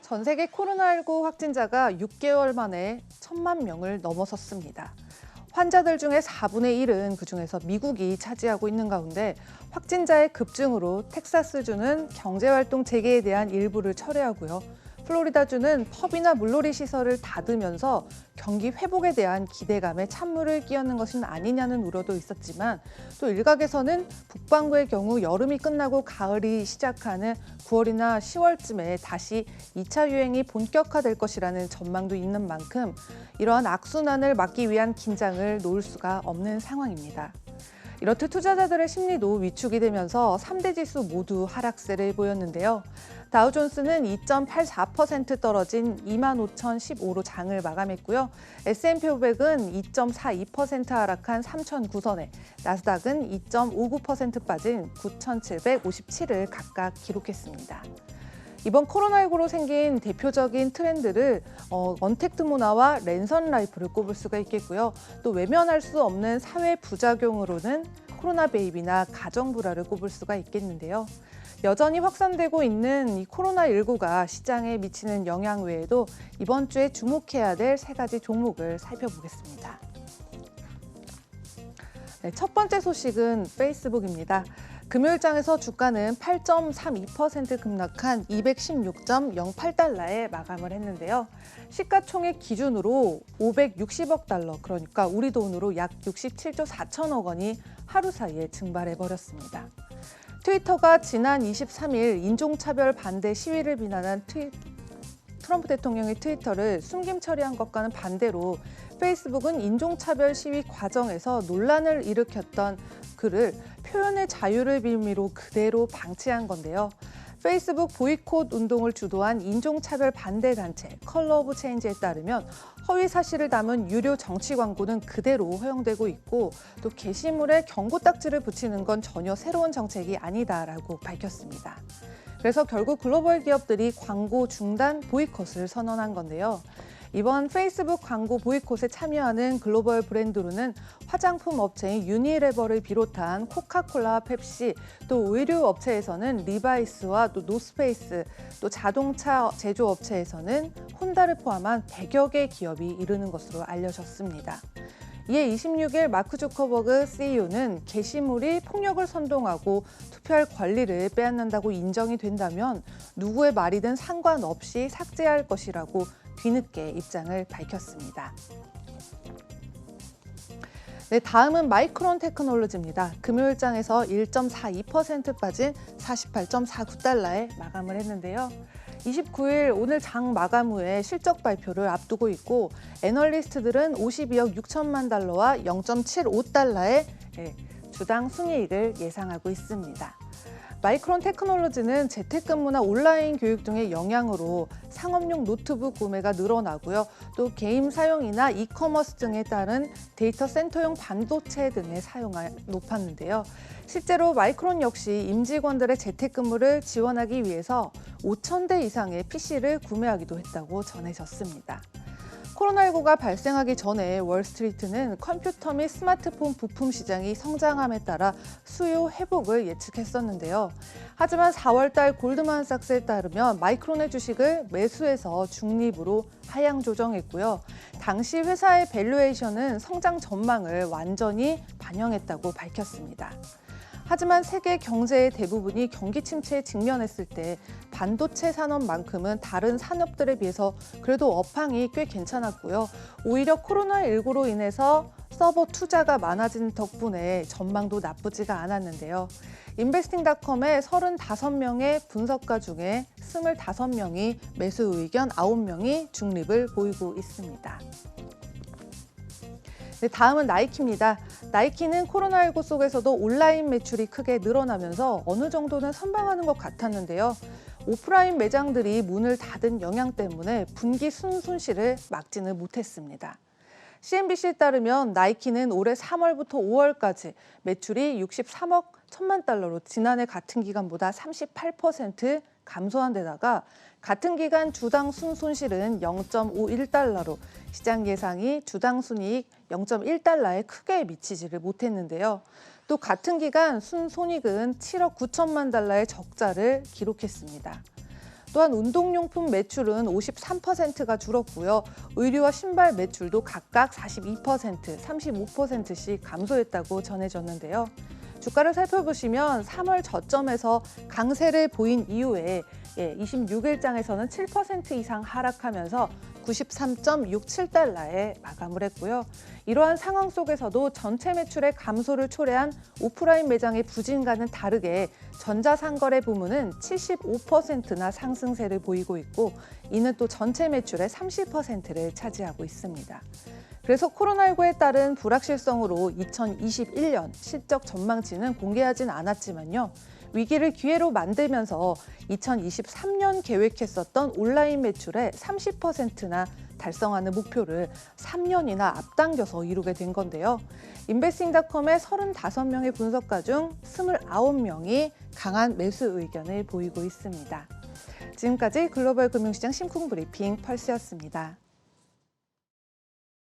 전 세계 코로나19 확진자가 6개월 만에 1,000만 명을 넘어섰습니다. 환자들 중에 4분의 1은 그중에서 미국이 차지하고 있는 가운데 확진자의 급증으로 텍사스주는 경제활동 재개에 대한 일부를 철회하고요. 플로리다주는 펍이나 물놀이 시설을 닫으면서 경기 회복에 대한 기대감에 찬물을 끼얹는 것은 아니냐는 우려도 있었지만 또 일각에서는 북반구의 경우 여름이 끝나고 가을이 시작하는 9월이나 10월쯤에 다시 2차 유행이 본격화될 것이라는 전망도 있는 만큼 이러한 악순환을 막기 위한 긴장을 놓을 수가 없는 상황입니다. 이렇듯 투자자들의 심리도 위축이 되면서 3대 지수 모두 하락세를 보였는데요. 다우존스는 2.84% 떨어진 25,015로 장을 마감했고요. S&P 500은 2.42% 하락한 3,009선에, 나스닥은 2.59% 빠진 9,757을 각각 기록했습니다. 이번 코로나19로 생긴 대표적인 트렌드를 언택트 문화와 랜선 라이프를 꼽을 수가 있겠고요. 또 외면할 수 없는 사회 부작용으로는 코로나 베이비나 가정 불화를 꼽을 수가 있겠는데요. 여전히 확산되고 있는 이 코로나19가 시장에 미치는 영향 외에도 이번 주에 주목해야 될 세 가지 종목을 살펴보겠습니다. 네, 첫 번째 소식은 페이스북입니다. 금요일장에서 주가는 8.32% 급락한 216.08달러에 마감을 했는데요. 시가총액 기준으로 560억 달러, 그러니까 우리 돈으로 약 67조 4천억 원이 하루 사이에 증발해버렸습니다. 트위터가 지난 23일 인종차별 반대 시위를 비난한 트럼프 대통령의 트위터를 숨김 처리한 것과는 반대로 페이스북은 인종차별 시위 과정에서 논란을 일으켰던 글을 표현의 자유를 빌미로 그대로 방치한 건데요. 페이스북 보이콧 운동을 주도한 인종차별 반대 단체 컬러 오브 체인지에 따르면 허위 사실을 담은 유료 정치 광고는 그대로 허용되고 있고 또 게시물에 경고 딱지를 붙이는 건 전혀 새로운 정책이 아니다라고 밝혔습니다. 그래서 결국 글로벌 기업들이 광고 중단 보이콧을 선언한 건데요. 이번 페이스북 광고 보이콧에 참여하는 글로벌 브랜드로는 화장품 업체인 유니레버를 비롯한 코카콜라, 펩시, 또 의류 업체에서는 리바이스와 또 노스페이스, 또 자동차 제조업체에서는 혼다를 포함한 100여 개 기업이 이르는 것으로 알려졌습니다. 이에 26일 마크 주커버그 CEO는 게시물이 폭력을 선동하고 투표할 권리를 빼앗는다고 인정이 된다면 누구의 말이든 상관없이 삭제할 것이라고 뒤늦게 입장을 밝혔습니다. 네, 다음은 마이크론 테크놀로지입니다. 금요일장에서 1.42% 빠진 48.49달러에 마감을 했는데요. 29일 오늘 장 마감 후에 실적 발표를 앞두고 있고 애널리스트들은 52억 6천만 달러와 0.75달러의 주당 순이익을 예상하고 있습니다. 마이크론 테크놀로지는 재택근무나 온라인 교육 등의 영향으로 상업용 노트북 구매가 늘어나고요. 또 게임 사용이나 이커머스 등에 따른 데이터 센터용 반도체 등의 사용이 높았는데요. 실제로 마이크론 역시 임직원들의 재택근무를 지원하기 위해서 5,000대 이상의 PC를 구매하기도 했다고 전해졌습니다. 코로나19가 발생하기 전에 월스트리트는 컴퓨터 및 스마트폰 부품 시장이 성장함에 따라 수요 회복을 예측했었는데요. 하지만 4월 달 골드만삭스에 따르면 마이크론의 주식을 매수해서 중립으로 하향 조정했고요. 당시 회사의 밸류에이션은 성장 전망을 완전히 반영했다고 밝혔습니다. 하지만 세계 경제의 대부분이 경기 침체에 직면했을 때 반도체 산업만큼은 다른 산업들에 비해서 그래도 업황이 꽤 괜찮았고요. 오히려 코로나19로 인해서 서버 투자가 많아진 덕분에 전망도 나쁘지가 않았는데요. 인베스팅닷컴의 35명의 분석가 중에 25명이 매수 의견, 9명이 중립을 보이고 있습니다. 네, 다음은 나이키입니다. 나이키는 코로나19 속에서도 온라인 매출이 크게 늘어나면서 어느 정도는 선방하는 것 같았는데요. 오프라인 매장들이 문을 닫은 영향 때문에 분기 순손실을 막지는 못했습니다. CNBC에 따르면 나이키는 올해 3월부터 5월까지 매출이 63억 1천만 달러로 지난해 같은 기간보다 38% 감소한 데다가 같은 기간 주당 순손실은 0.51달러로 시장 예상이 주당 순이익 0.1달러에 크게 미치지를 못했는데요. 또 같은 기간 순손익은 7억 9천만 달러의 적자를 기록했습니다. 또한 운동용품 매출은 53%가 줄었고요. 의류와 신발 매출도 각각 42%, 35%씩 감소했다고 전해졌는데요. 주가를 살펴보시면 3월 저점에서 강세를 보인 이후에 26일장에서는 7% 이상 하락하면서 93.67달러에 마감을 했고요. 이러한 상황 속에서도 전체 매출의 감소를 초래한 오프라인 매장의 부진과는 다르게 전자상거래 부문은 75%나 상승세를 보이고 있고, 이는 또 전체 매출의 30%를 차지하고 있습니다. 그래서 코로나19에 따른 불확실성으로 2021년 실적 전망치는 공개하진 않았지만요. 위기를 기회로 만들면서 2023년 계획했었던 온라인 매출의 30%나 달성하는 목표를 3년이나 앞당겨서 이루게 된 건데요. 인베스팅닷컴의 35명의 분석가 중 29명이 강한 매수 의견을 보이고 있습니다. 지금까지 글로벌 금융시장 심쿵 브리핑 펄스였습니다.